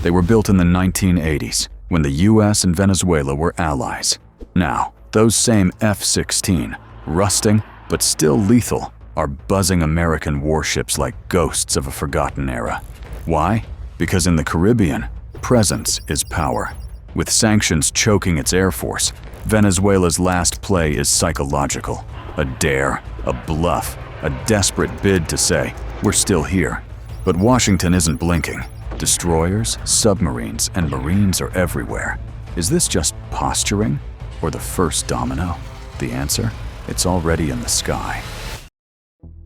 They were built in the 1980s, when the U.S. and Venezuela were allies. Now, those same F-16, rusting but still lethal, are buzzing American warships like ghosts of a forgotten era. Why? Because in the Caribbean, presence is power. With sanctions choking its air force, Venezuela's last play is psychological. A dare, a bluff, a desperate bid to say, we're still here. But Washington isn't blinking. Destroyers, submarines, and Marines are everywhere. Is this just posturing, or the first domino? The answer? It's already in the sky.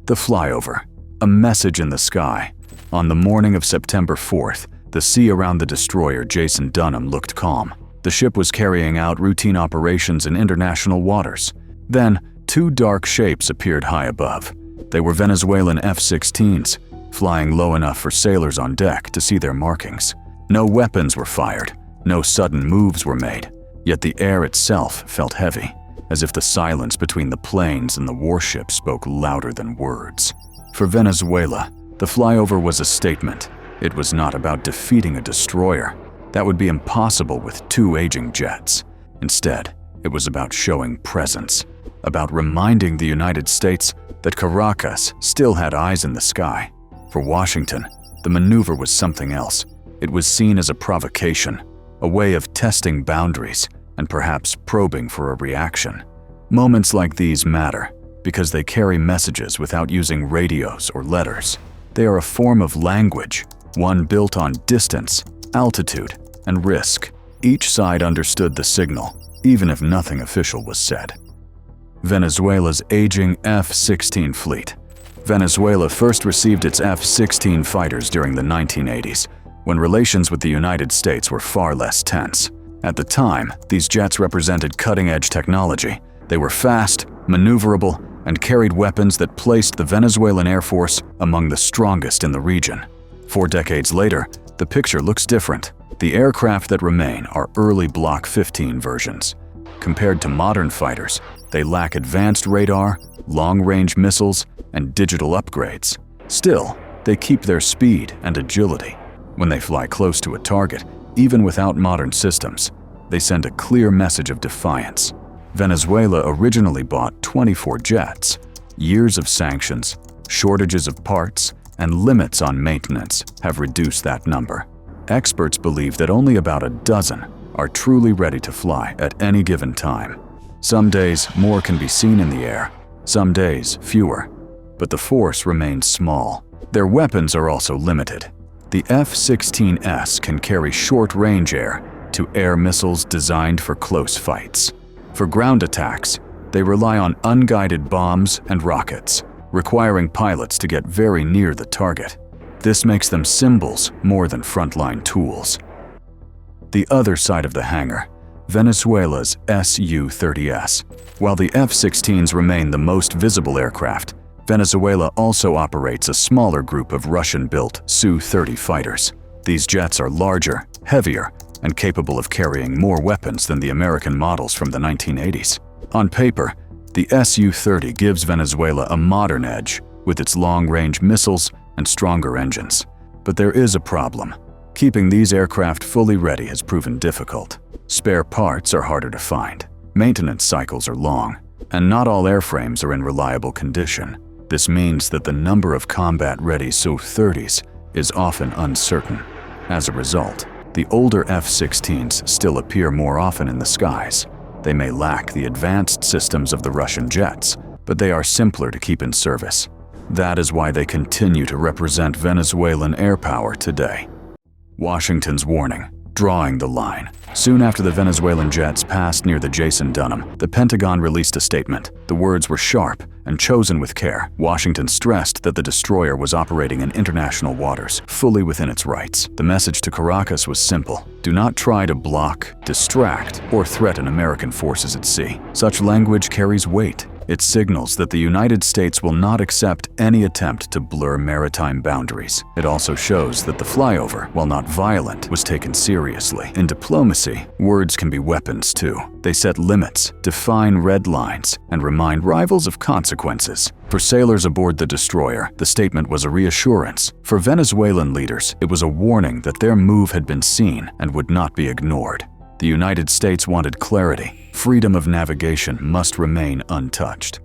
The flyover, a message in the sky. On the morning of September 4th, the sea around the destroyer Jason Dunham looked calm. The ship was carrying out routine operations in international waters. Then, two dark shapes appeared high above. They were Venezuelan F-16s, flying low enough for sailors on deck to see their markings. No weapons were fired, no sudden moves were made, yet the air itself felt heavy, as if the silence between the planes and the warship spoke louder than words. For Venezuela, the flyover was a statement. It was not about defeating a destroyer. That would be impossible with two aging jets. Instead, it was about showing presence, about reminding the United States that Caracas still had eyes in the sky. For Washington, the maneuver was something else. It was seen as a provocation, a way of testing boundaries and perhaps probing for a reaction. Moments like these matter because they carry messages without using radios or letters. They are a form of language, one built on distance, altitude, and risk. Each side understood the signal, even if nothing official was said. Venezuela's aging F-16 fleet. Venezuela first received its F-16 fighters during the 1980s, when relations with the United States were far less tense. At the time, these jets represented cutting-edge technology. They were fast, maneuverable, and carried weapons that placed the Venezuelan Air Force among the strongest in the region. 4 decades later, the picture looks different. The aircraft that remain are early Block 15 versions. Compared to modern fighters, they lack advanced radar, long-range missiles, and digital upgrades. Still, they keep their speed and agility. When they fly close to a target, even without modern systems, they send a clear message of defiance. Venezuela originally bought 24 jets. Years of sanctions, shortages of parts, and limits on maintenance have reduced that number. Experts believe that only about a dozen are truly ready to fly at any given time. Some days, more can be seen in the air. Some days, fewer. But the force remains small. Their weapons are also limited. The F-16S can carry short-range air-to-air missiles designed for close fights. For ground attacks, they rely on unguided bombs and rockets, requiring pilots to get very near the target. This makes them symbols more than frontline tools. The other side of the hangar, Venezuela's SU30s. While the F-16s remain the most visible aircraft, Venezuela also operates a smaller group of Russian-built Su-30 fighters. These jets are larger, heavier, and capable of carrying more weapons than the American models from the 1980s. On paper, the Su-30 gives Venezuela a modern edge with its long-range missiles and stronger engines. But there is a problem. Keeping these aircraft fully ready has proven difficult. Spare parts are harder to find, maintenance cycles are long, and not all airframes are in reliable condition. This means that the number of combat-ready Su-30s is often uncertain. As a result, the older F-16s still appear more often in the skies. They may lack the advanced systems of the Russian jets, but they are simpler to keep in service. That is why they continue to represent Venezuelan air power today. Washington's warning, drawing the line. Soon after the Venezuelan jets passed near the Jason Dunham, the Pentagon released a statement. The words were sharp and chosen with care. Washington stressed that the destroyer was operating in international waters, fully within its rights. The message to Caracas was simple. Do not try to block, distract, or threaten American forces at sea. Such language carries weight. It signals that the United States will not accept any attempt to blur maritime boundaries. It also shows that the flyover, while not violent, was taken seriously. In diplomacy, words can be weapons too. They set limits, define red lines, and remind rivals of consequences. For sailors aboard the destroyer, the statement was a reassurance. For Venezuelan leaders, it was a warning that their move had been seen and would not be ignored. The United States wanted clarity. Freedom of navigation must remain untouched.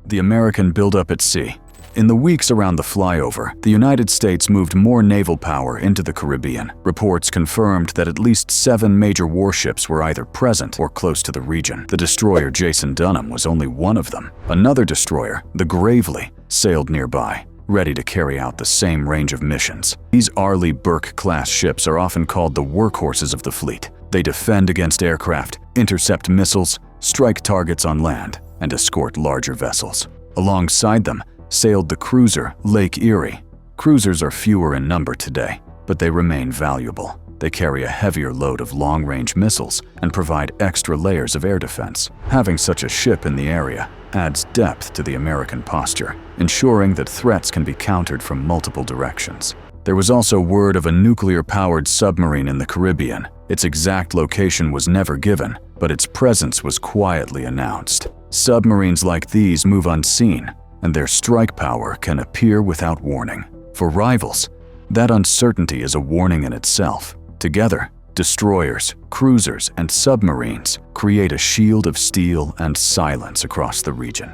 The American buildup at sea. In the weeks around the flyover, the United States moved more naval power into the Caribbean. Reports confirmed that at least 7 major warships were either present or close to the region. The destroyer Jason Dunham was only one of them. Another destroyer, the Gravely, sailed nearby, ready to carry out the same range of missions. These Arleigh Burke-class ships are often called the workhorses of the fleet. They defend against aircraft, intercept missiles, strike targets on land, and escort larger vessels. Alongside them sailed the cruiser Lake Erie. Cruisers are fewer in number today, but they remain valuable. They carry a heavier load of long-range missiles and provide extra layers of air defense. Having such a ship in the area adds depth to the American posture, ensuring that threats can be countered from multiple directions. There was also word of a nuclear-powered submarine in the Caribbean. Its exact location was never given, but its presence was quietly announced. Submarines like these move unseen, and their strike power can appear without warning. For rivals, that uncertainty is a warning in itself. Together, destroyers, cruisers, and submarines create a shield of steel and silence across the region.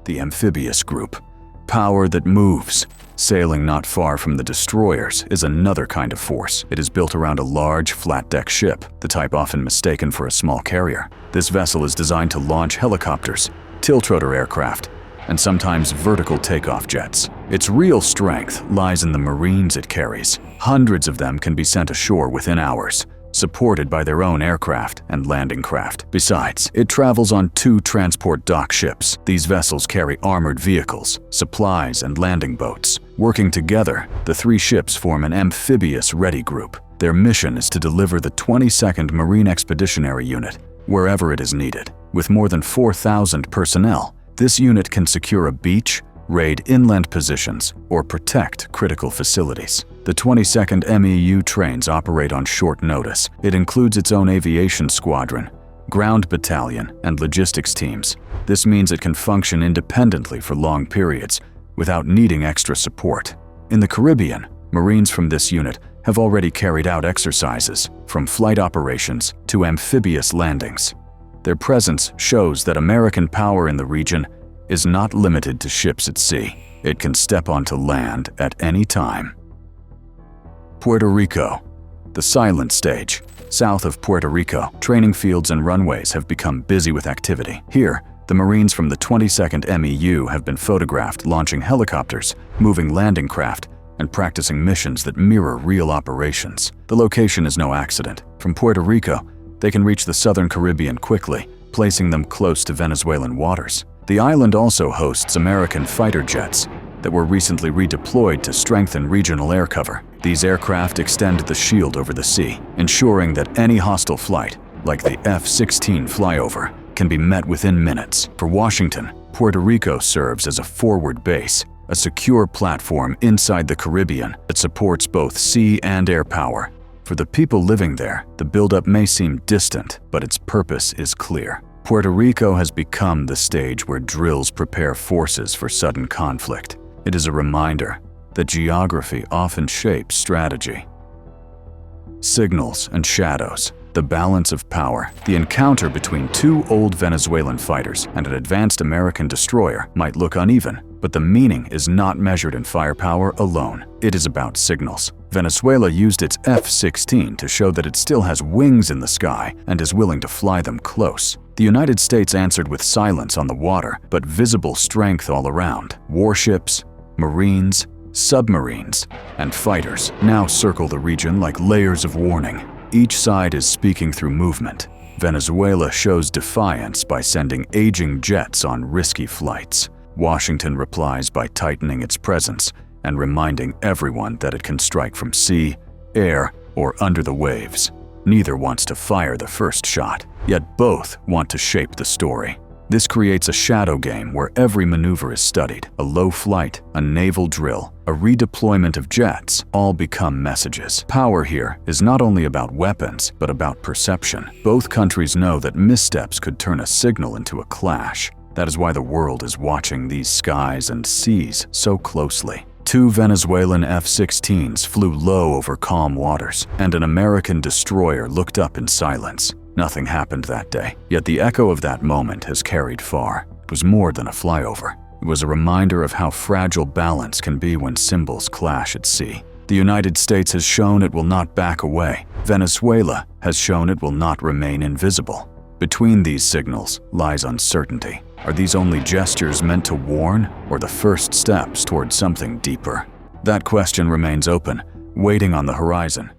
The Amphibious Group, power that moves. Sailing not far from the destroyers is another kind of force. It is built around a large, flat-deck ship, the type often mistaken for a small carrier. This vessel is designed to launch helicopters, tiltrotor aircraft, and sometimes vertical takeoff jets. Its real strength lies in the Marines it carries. Hundreds of them can be sent ashore within hours, supported by their own aircraft and landing craft. Besides, it travels on 2 transport dock ships. These vessels carry armored vehicles, supplies, and landing boats. Working together, the 3 ships form an amphibious ready group. Their mission is to deliver the 22nd Marine Expeditionary Unit wherever it is needed. With more than 4,000 personnel, this unit can secure a beach, raid inland positions, or protect critical facilities. The 22nd MEU trains operate on short notice. It includes its own aviation squadron, ground battalion, and logistics teams. This means it can function independently for long periods without needing extra support. In the Caribbean, Marines from this unit have already carried out exercises, from flight operations to amphibious landings. Their presence shows that American power in the region is not limited to ships at sea. It can step onto land at any time. Puerto Rico, the silent stage. South of Puerto Rico, training fields and runways have become busy with activity. Here, the Marines from the 22nd MEU have been photographed launching helicopters, moving landing craft, and practicing missions that mirror real operations. The location is no accident. From Puerto Rico, they can reach the southern Caribbean quickly, placing them close to Venezuelan waters. The island also hosts American fighter jets that were recently redeployed to strengthen regional air cover. These aircraft extend the shield over the sea, ensuring that any hostile flight, like the F-16 flyover, can be met within minutes. For Washington, Puerto Rico serves as a forward base, a secure platform inside the Caribbean that supports both sea and air power. For the people living there, the buildup may seem distant, but its purpose is clear. Puerto Rico has become the stage where drills prepare forces for sudden conflict. It is a reminder that geography often shapes strategy. Signals and shadows, the balance of power. The encounter between 2 old Venezuelan fighters and an advanced American destroyer might look uneven, but the meaning is not measured in firepower alone. It is about signals. Venezuela used its F-16 to show that it still has wings in the sky and is willing to fly them close. The United States answered with silence on the water, but visible strength all around. Warships, Marines, submarines, and fighters now circle the region like layers of warning. Each side is speaking through movement. Venezuela shows defiance by sending aging jets on risky flights. Washington replies by tightening its presence and reminding everyone that it can strike from sea, air, or under the waves. Neither wants to fire the first shot, yet both want to shape the story. This creates a shadow game where every maneuver is studied. A low flight, a naval drill, a redeployment of jets all become messages. Power here is not only about weapons, but about perception. Both countries know that missteps could turn a signal into a clash. That is why the world is watching these skies and seas so closely. 2 Venezuelan F-16s flew low over calm waters, and an American destroyer looked up in silence. Nothing happened that day, yet the echo of that moment has carried far. It was more than a flyover. It was a reminder of how fragile balance can be when symbols clash at sea. The United States has shown it will not back away. Venezuela has shown it will not remain invisible. Between these signals lies uncertainty. Are these only gestures meant to warn, or the first steps toward something deeper? That question remains open, waiting on the horizon.